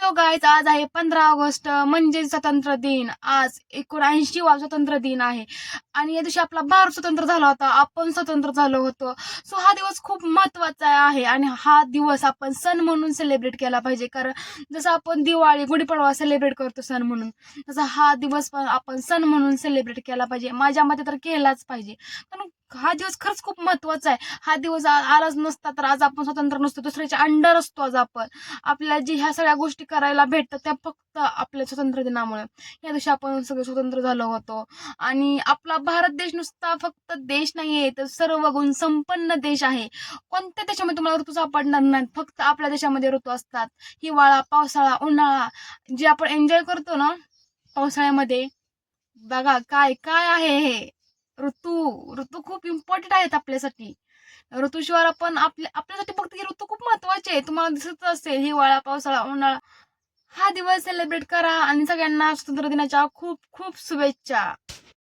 Hello guys, आज आहे 15 August म्हणजे स्वातंत्र्य दिन. आज 79वा स्वातंत्र्य दिन आहे आणि या दिवशी आपला भारत स्वतंत्र झाला होता, आपण स्वतंत्र झालो होतो. सो हा दिवस खूप महत्वाचा आहे आणि हा दिवस आपण सण म्हणून सेलिब्रेट केला पाहिजे. कारण जसं आपण दिवाळी गुढीपाडवा सेलिब्रेट करतो सण म्हणून, तसा हा दिवस पण आपण सण म्हणून सेलिब्रेट केला पाहिजे. माझ्या मते तर केलाच पाहिजे, कारण हा दिवस खरंच खूप महत्वाचा आहे. हा दिवस आलाच नसता तर आज आपण स्वतंत्र नसतो, दुसऱ्याच्या अंडर असतो. आज आपण आपल्याला जी ह्या सगळ्या गोष्टी करायला भेटतात त्या फक्त आपल्या स्वातंत्र्य दिनामुळे. या दिवशी आपण सगळे स्वतंत्र झालो होतो आणि आपला भारत देश नुसता फक्त देश नाहीये, तर सर्व गुण संपन्न देश आहे. कोणत्या देशामध्ये तुम्हाला ऋतू सापडणार नाहीत, फक्त आपल्या देशामध्ये ऋतू असतात. हिवाळा, पावसाळा, उन्हाळा. जे आपण एन्जॉय करतो ना पावसाळ्यामध्ये, बघा काय काय आहे हे ऋतू. ऋतू खूप इम्पॉर्टंट आहेत आपल्यासाठी. ऋतूशिवाय आपण आपल्यासाठी फक्त हे ऋतू खूप महत्वाचे आहे. तुम्हाला दिसत असेल हिवाळा, पावसाळा, उन्हाळा. हा दिवस सेलिब्रेट करा आणि सगळ्यांना स्वातंत्र्य दिनाच्या खूप खूप शुभेच्छा.